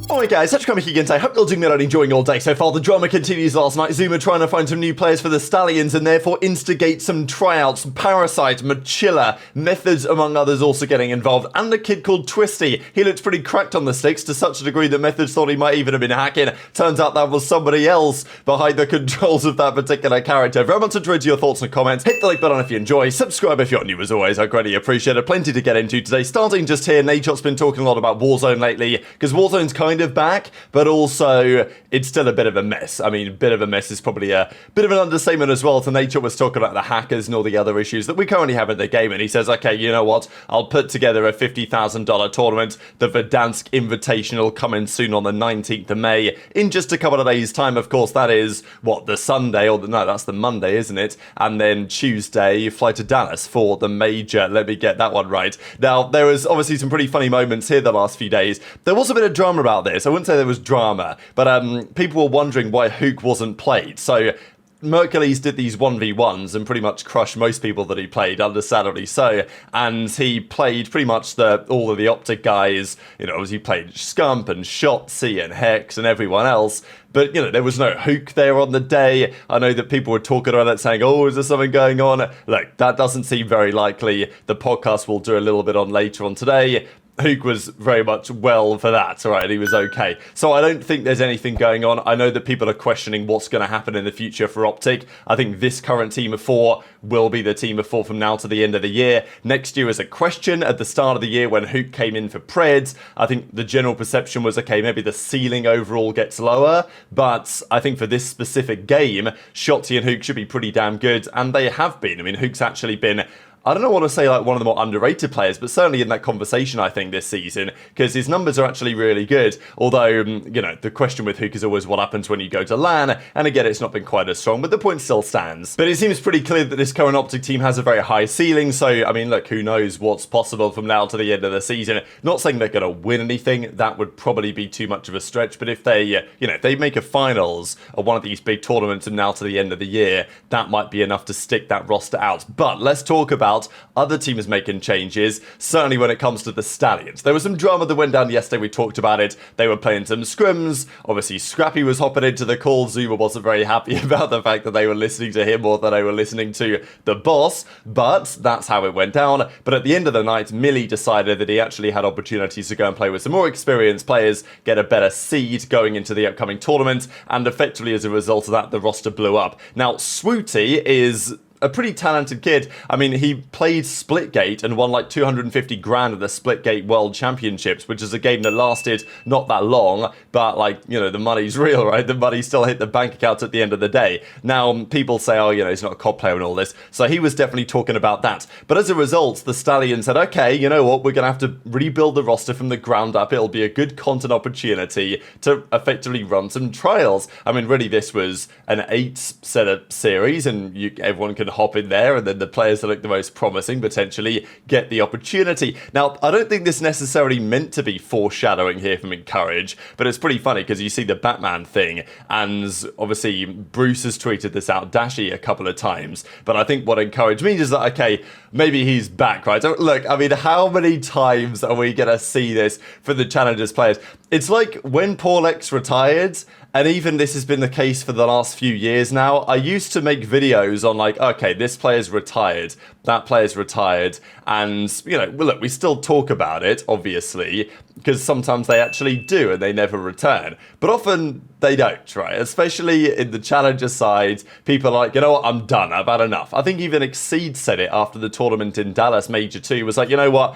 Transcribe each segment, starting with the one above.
Alright guys, such coming again today. Hope you're doing well and enjoying your day so far. The drama continues last night. Zuma trying to find some new players for the Stallions and therefore instigate some tryouts. Parasite, Machilla, Methodz among others also getting involved, and a kid called Twisty. He looked pretty cracked on the sticks to such a degree that Methodz thought he might even have been hacking. Turns out that was somebody else behind the controls of that particular character. Very much enjoyed your thoughts and comments. Hit the like button if you enjoy. Subscribe if you're new as always. I greatly appreciate it. Plenty to get into today. Starting just here, Nadeshot's been talking a lot about Warzone lately because Warzone's kind of back, but also it's still a bit of a mess. I mean, a bit of a mess is probably a bit of an understatement as well. So Nadeshot was talking about the hackers and all the other issues that we currently have in the game, and he says, okay, you know what? I'll put together a $50,000 tournament, the Verdansk Invitational, coming soon on the 19th of May, in just a couple of days' time. Of course, that is, what, the Sunday, or no, that's the Monday, isn't it? And then Tuesday, you fly to Dallas for the major. Let me get that one right. Now, there was obviously some pretty funny moments here the last few days. There was a bit of drama about this. I wouldn't say there was drama, but people were wondering why Huke wasn't played. So Mercules did these 1v1s and pretty much crushed most people that he played, understandably so, and he played pretty much all of the OpTic guys. You know, he played Scump and Shotzzy and Hex and everyone else, but, you know, there was no Huke there on the day. I know that people were talking around that saying, oh, is there something going on? Look, that doesn't seem very likely. The podcast we'll do a little bit on later on today. Huke was very much well for that, all right, he was okay. So I don't think there's anything going on. I know that people are questioning what's going to happen in the future for OpTic. I think this current team of 4 will be the team of 4 from now to the end of the year. Next year is a question. At the start of the year when Huke came in for Preds, I think the general perception was, okay, maybe the ceiling overall gets lower, but I think for this specific game, Shotzzy and Huke should be pretty damn good, and they have been. I mean, Huke's actually been, I don't want to say like one of the more underrated players, but certainly in that conversation, I think, this season, because his numbers are actually really good. Although, you know, the question with Huke is always what happens when you go to LAN, and again, it's not been quite as strong, but the point still stands. But it seems pretty clear that this current OpTic team has a very high ceiling, so, I mean, look, who knows what's possible from now to the end of the season. Not saying they're going to win anything, that would probably be too much of a stretch, but if they, you know, if they make a finals of one of these big tournaments and now to the end of the year, that might be enough to stick that roster out. But let's talk about other teams making changes, certainly when it comes to the Stallions. There was some drama that went down yesterday, we talked about it. They were playing some scrims, obviously Scrappy was hopping into the call. Zuma wasn't very happy about the fact that they were listening to him more than they were listening to the boss, but that's how it went down. But at the end of the night, Millie decided that he actually had opportunities to go and play with some more experienced players, get a better seed going into the upcoming tournament, and effectively as a result of that, the roster blew up. Now, Swooty is a pretty talented kid. I mean, he played Splitgate and won like 250 grand at the Splitgate World Championships, which is a game that lasted not that long, but like, you know, the money's real, right? The money still hit the bank account at the end of the day. Now, people say, oh, you know, he's not a COD player and all this. So he was definitely talking about that. But as a result, the Stallions said, okay, you know what? We're going to have to rebuild the roster from the ground up. It'll be a good content opportunity to effectively run some trials. I mean, really, this was an 8-setup series, and everyone can hop in there, and then the players that look the most promising potentially get the opportunity. Now, I don't think this necessarily meant to be foreshadowing here from Encourage, but it's pretty funny because you see the Batman thing, and obviously Bruce has tweeted this out, Dashy, a couple of times, but I think what Encourage means is that, okay, maybe he's back, right? So look, I mean, how many times are we going to see this for the Challengers players? It's like when Paul X retired, and even this has been the case for the last few years now. I used to make videos on like, okay, this player's retired, that player's retired, and, you know, look, we still talk about it, obviously, because sometimes they actually do and they never return. But often they don't, right? Especially in the Challenger side, people are like, you know what, I'm done, I've had enough. I think even Exceed said it after the tournament in Dallas Major 2, was like, you know what,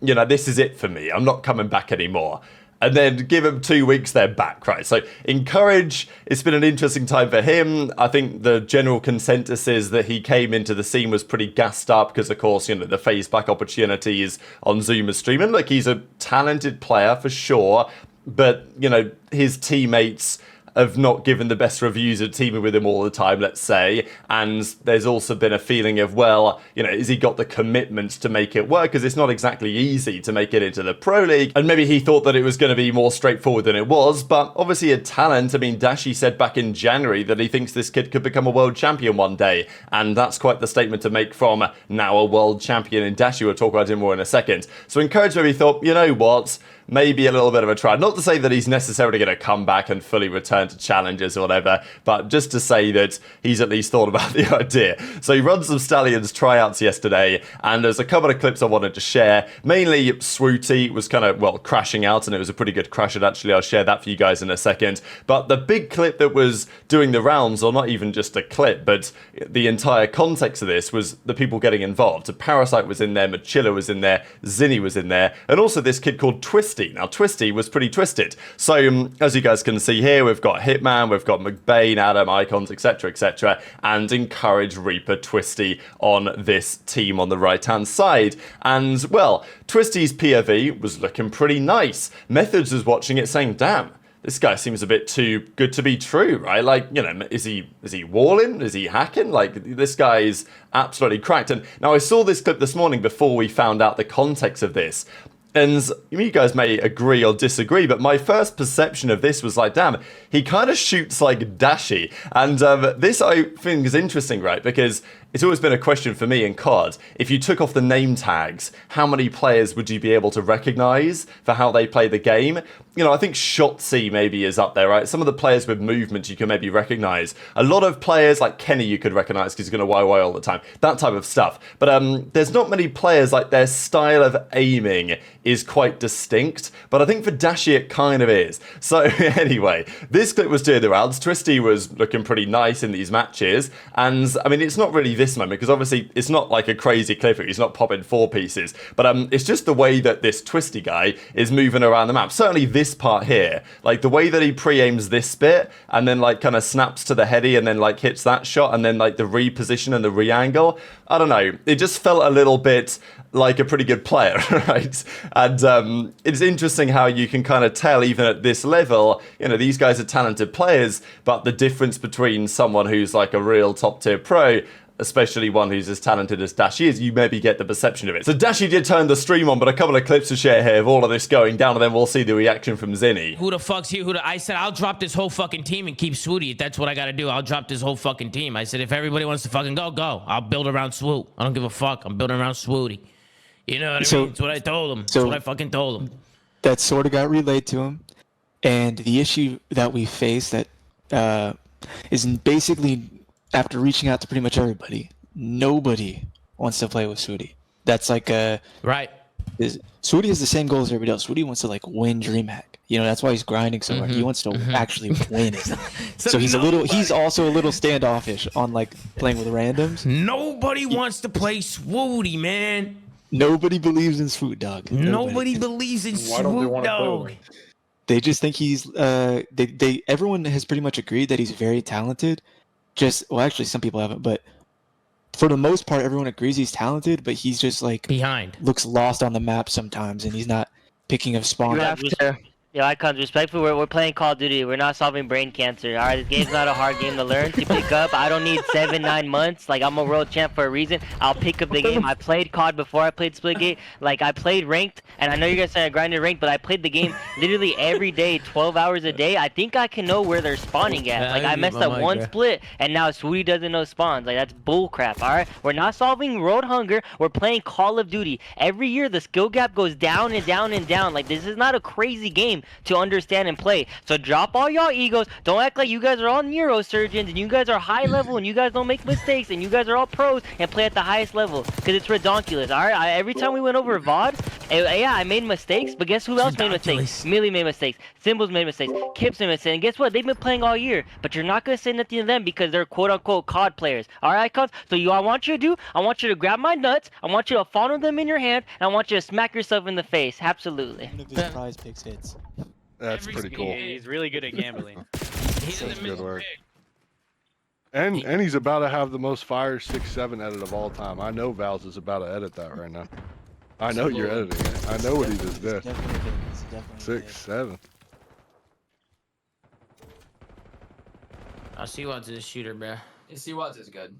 you know, this is it for me, I'm not coming back anymore. And then give him 2 weeks, they're back, right? So Encourage, it's been an interesting time for him. I think the general consensus is that he came into the scene was pretty gassed up because, of course, you know, the FaZe back opportunities on Zuma's stream. And look, he's a talented player for sure, but, you know, his teammates have not given the best reviews of teaming with him all the time, let's say. And there's also been a feeling of, well, you know, has he got the commitment to make it work? Because it's not exactly easy to make it into the Pro League. And maybe he thought that it was going to be more straightforward than it was. But obviously a talent. I mean, Dashy said back in January that he thinks this kid could become a world champion one day. And that's quite the statement to make from now a world champion in Dashy. We'll talk about him more in a second. So Encourage maybe thought, you know what? maybe a little bit of a try. Not to say that he's necessarily going to come back and fully return to challenges or whatever, but just to say that he's at least thought about the idea. So he runs some Stallions Tryouts yesterday, and there's a couple of clips I wanted to share. Mainly, Swooti was kind of, well, crashing out, and it was a pretty good crash, and actually I'll share that for you guys in a second. But the big clip that was doing the rounds, or not even just a clip, but the entire context of this was the people getting involved. So Parasite was in there, Machilla was in there, Zinni was in there, and also this kid called Twisty. Now, Twisty was pretty twisted. So, as you guys can see here, we've got Hitman, we've got McBain, Adam, Icons, etc., and Encourage Reaper Twisty on this team on the right-hand side. And, well, Twisty's POV was looking pretty nice. Methodz was watching it saying, damn, this guy seems a bit too good to be true, right? Like, you know, is he walling? Is he hacking? Like, this guy is absolutely cracked. And now I saw this clip this morning before we found out the context of this. And you guys may agree or disagree, but my first perception of this was like, damn, he kind of shoots like Dashy. And this I think is interesting, right? Because it's always been a question for me in COD. If you took off the name tags, how many players would you be able to recognize for how they play the game? You know, I think Shotzzy maybe is up there, right? Some of the players with movement you can maybe recognize. A lot of players like Kenny you could recognize because he's going to YY all the time. That type of stuff. But there's not many players like their style of aiming is quite distinct. But I think for Dashy it kind of is. So anyway, this clip was doing the rounds. Twisty was looking pretty nice in these matches. And I mean, it's not really this moment because obviously it's not like a crazy clip. He's not popping 4 pieces. But it's just the way that this Twisty guy is moving around the map. Certainly this part here, like the way that he pre-aims this bit and then like kind of snaps to the heady and then like hits that shot and then like the reposition and the re-angle. I don't know. It just felt a little bit like a pretty good player, right? And it's interesting how you can kind of tell even at this level, you know, these guys are talented players, but the difference between someone who's like a real top tier pro, especially one who's as talented as Dashy is, you maybe get the perception of it. So Dashy did turn the stream on, but a couple of clips to share here of all of this going down, and then we'll see the reaction from Zinni. Who the fuck's here? I said, I'll drop this whole fucking team and keep Swooti. If that's what I gotta do, I'll drop this whole fucking team. I said, if everybody wants to fucking go, go. I'll build around Swoot. I don't give a fuck. I'm building around Swooti. You know what I mean? That's what I told him. That's what I fucking told him. That sort of got relayed to him. And the issue that we face that is basically, after reaching out to pretty much everybody, nobody wants to play with Swooti. That's like right. Swooti has the same goal as everybody else. Swooti wants to like win DreamHack. You know, that's why he's grinding so hard. He wants to actually win. So he's also a little standoffish on like playing with randoms. Nobody wants to play Swooti, man. Nobody believes in Swoot, dog. Nobody believes in Swoot, dog. They just think he's everyone has pretty much agreed that he's very talented. Well, actually some people haven't, but for the most part everyone agrees he's talented, but he's just like behind. Looks lost on the map sometimes and he's not picking up spawn. Yeah, Icons, respectfully, we're playing Call of Duty. We're not solving brain cancer. All right, this game's not a hard game to learn, to pick up. I don't need 7-9 months. Like, I'm a world champ for a reason. I'll pick up the game. I played COD before I played Splitgate. Like, I played ranked, and I know you guys say I grinded ranked, but I played the game literally every day, 12 hours a day. I think I can know where they're spawning at. Like, I messed up one split, and now Swooti doesn't know spawns. Like, that's bullcrap, all right? We're not solving road hunger. We're playing Call of Duty. Every year, the skill gap goes down and down and down. Like, this is not a crazy game to understand and play. So drop all y'all egos. Don't act like you guys are all neurosurgeons and you guys are high level and you guys don't make mistakes and you guys are all pros and play at the highest level, because it's redonkulous. All right, every time we went over VOD, yeah, I made mistakes, but guess who else made mistakes? Millie made mistakes, Symbols made mistakes, Kips made mistakes, and guess what? They've been playing all year, but you're not gonna say nothing to them because they're quote-unquote COD players. All right, Icons? So I want you to do, I want you to grab my nuts, I want you to funnel them in your hand, and I want you to smack yourself in the face. Absolutely. One of his prize picks hits. That's pretty cool. He's really good at gambling. That's good work. And he's about to have the most fire 6-7 edit of all time. I know Val's is about to edit that right now. I know you're editing it. I know what he just did. 6-7. C-Watts is a shooter, bro. C-Watts is good.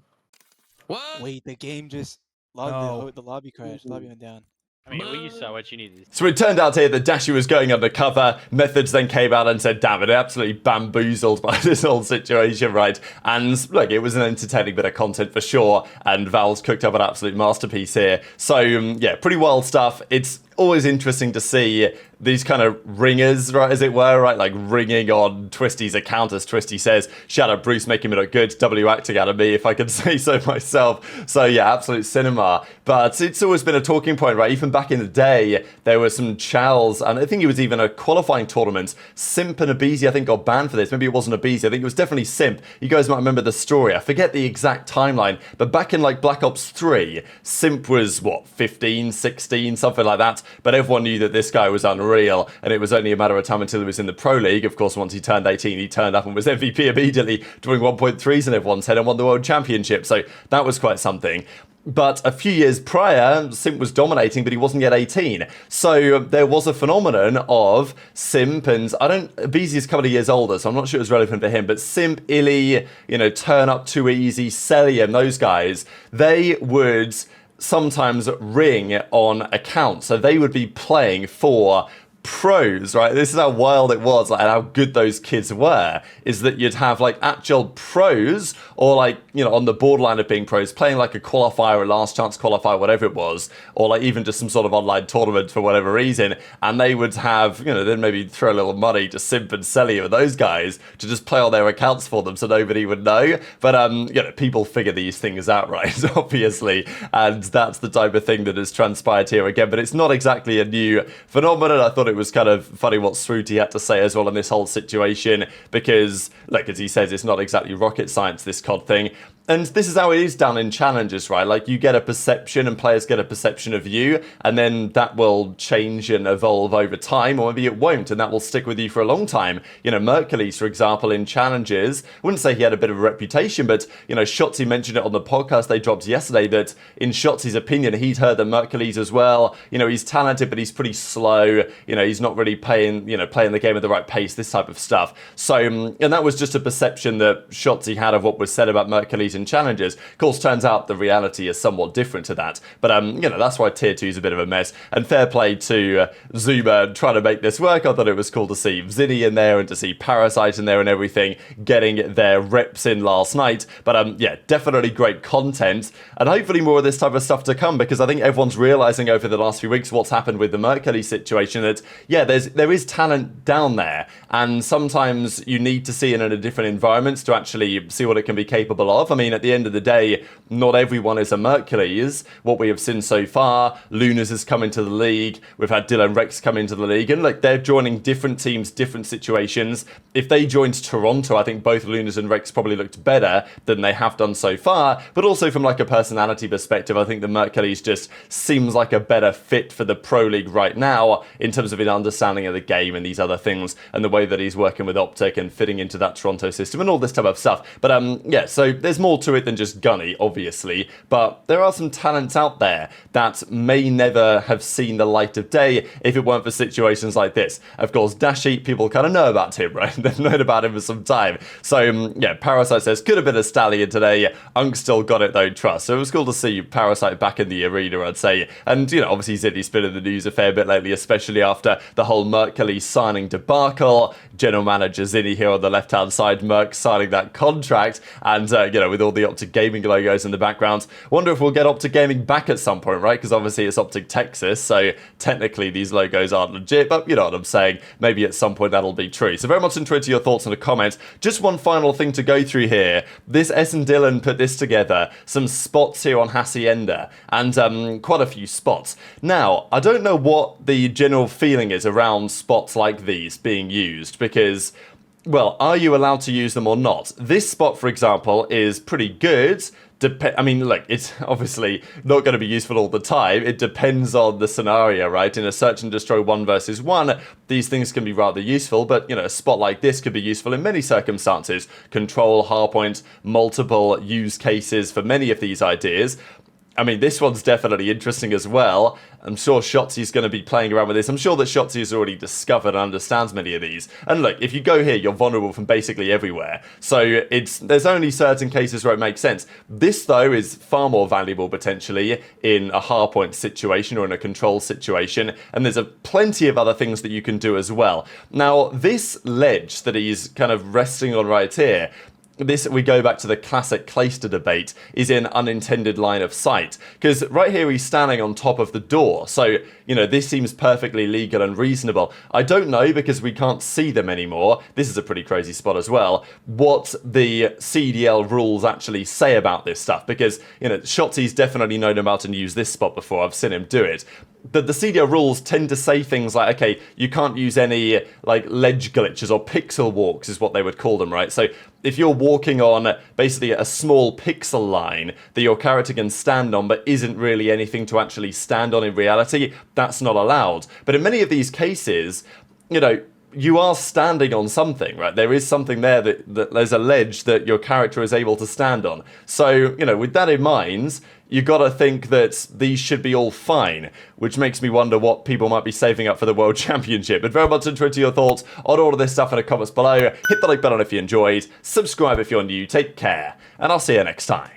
What? Wait, the game just logged the lobby crashed. Lobby went down. I mean, we saw what you needed. So it turned out here that Dashy was going undercover. Methodz then came out and said, damn it, absolutely bamboozled by this whole situation, right? And look, it was an entertaining bit of content for sure. And Val's cooked up an absolute masterpiece here. So yeah, pretty wild stuff. It's always interesting to see these kind of ringers, right, as it were, right, like ringing on Twisty's account, as Twisty says, shout out Bruce, making me look good, W acting out of me, if I could say so myself. So yeah, absolute cinema. But it's always been a talking point, right? Even back in the day, there were some chows, and I think it was even a qualifying tournament. Simp and aBeZy, I think, got banned for this. Maybe it wasn't aBeZy, I think it was definitely Simp. You guys might remember the story. I forget the exact timeline, but back in like Black Ops 3, Simp was, what, 15, 16, something like that. But everyone knew that this guy was unreal, and it was only a matter of time until he was in the Pro League. Of course, once he turned 18, he turned up and was MVP immediately, drawing 1.3s in everyone's head and won the World Championship. So that was quite something. But a few years prior, Simp was dominating, but he wasn't yet 18. So there was a phenomenon of Simp, and aBeZy is a couple of years older, so I'm not sure it was relevant for him, but Simp, Illy, Turn Up Too Easy, Cellium, those guys, they would sometimes ring on accounts. So they would be playing for pros, right? This is how wild it was, like, and how good those kids were, is that you'd have like actual pros, or like, on the borderline of being pros, playing like a qualifier, a last chance qualifier, whatever it was, or like even just some sort of online tournament for whatever reason, and they would have, then maybe throw a little money to Simp and Cellium and those guys to just play on their accounts for them so nobody would know. But people figure these things out, right? Obviously, and that's the type of thing that has transpired here again. But it's not exactly a new phenomenon. I thought it was kind of funny what Swooty had to say as well in this whole situation, because, like, as he says, it's not exactly rocket science, this COD thing. And this is how it is down in challenges, right? Like, you get a perception and players get a perception of you, and then that will change and evolve over time, or maybe it won't, and that will stick with you for a long time. Mercules, for example, in challenges, I wouldn't say he had a bit of a reputation, but, Shotzzy mentioned it on the podcast they dropped yesterday, that in Shotzy's opinion, he'd heard that Mercules as well, he's talented, but he's pretty slow, he's not really playing the game at the right pace, this type of stuff. So, and that was just a perception that Shotzzy had of what was said about Mercules in challenges. Of course, turns out the reality is somewhat different to that. But that's why tier 2 is a bit of a mess. And fair play to Zuma trying to make this work. I thought it was cool to see Zinni in there and to see Parasite in there and everything, getting their reps in last night. But definitely great content, and hopefully more of this type of stuff to come, because I think everyone's realizing over the last few weeks what's happened with the Mercury situation, that there is talent down there, and sometimes you need to see it in a different environment to actually see what it can be capable of. I mean, at the end of the day, not everyone is a Mercules. What we have seen so far, Lunarz has come into the league, we've had Dylan Rex come into the league, and look, they're joining different teams, different situations. If they joined Toronto, I think both Lunarz and Rex probably looked better than they have done so far, but also from like a personality perspective, I think the Mercules just seems like a better fit for the Pro League right now, in terms of an understanding of the game and these other things, and the way that he's working with OpTic and fitting into that Toronto system and all this type of stuff. But so there's more to it than just Gunny, obviously, but there are some talents out there that may never have seen the light of day if it weren't for situations like this. Of course, Dashy, people kind of know about him, right? They've known about him for some time. So, Parasite says, could have been a Stallion today. Unk still got it though, trust. So it was cool to see Parasite back in the arena, I'd say. And, obviously Zinni's been in the news a fair bit lately, especially after the whole Mercury signing debacle. General Manager Zinni here on the left-hand side, Merc signing that contract, and, with all the OpTic Gaming logos in the background. Wonder if we'll get OpTic Gaming back at some point, right? Because obviously it's OpTic Texas, so technically these logos aren't legit, but you know what I'm saying. Maybe at some point that'll be true. So very much into your thoughts in the comments. Just one final thing to go through here. This S and Dylan put this together. Some spots here on Hacienda, and quite a few spots. Now, I don't know what the general feeling is around spots like these being used, because, well, are you allowed to use them or not? This spot, for example, is pretty good. Look, it's obviously not going to be useful all the time. It depends on the scenario, right? In a search and destroy 1 versus 1, these things can be rather useful, but, a spot like this could be useful in many circumstances. Control, hardpoint, multiple use cases for many of these ideas. I mean, this one's definitely interesting as well. I'm sure Shotzzy's going to be playing around with this. I'm sure that Shotzzy has already discovered and understands many of these. And look, if you go here, you're vulnerable from basically everywhere. So there's only certain cases where it makes sense. This, though, is far more valuable potentially in a hardpoint situation or in a control situation. And there's plenty of other things that you can do as well. Now, this ledge that he's kind of resting on right here, this, we go back to the classic clayster debate, is in unintended line of sight. Because right here he's standing on top of the door, so, you know, this seems perfectly legal and reasonable. I don't know, because we can't see them anymore, this is a pretty crazy spot as well, what the CDL rules actually say about this stuff, because, you know, Shotzzy's definitely known about and used this spot before, I've seen him do it. But the CDL rules tend to say things like, okay, you can't use any, like, ledge glitches or pixel walks is what they would call them, right? So if you're walking on basically a small pixel line that your character can stand on but isn't really anything to actually stand on in reality, that's not allowed. But in many of these cases, you know, you are standing on something, right? There is something there that there's a ledge that your character is able to stand on. So, you know, with that in mind, you gotta think that these should be all fine, which makes me wonder what people might be saving up for the World Championship. But very much interested in your thoughts on all of this stuff in the comments below. Hit the like button if you enjoyed, subscribe if you're new, take care, and I'll see you next time.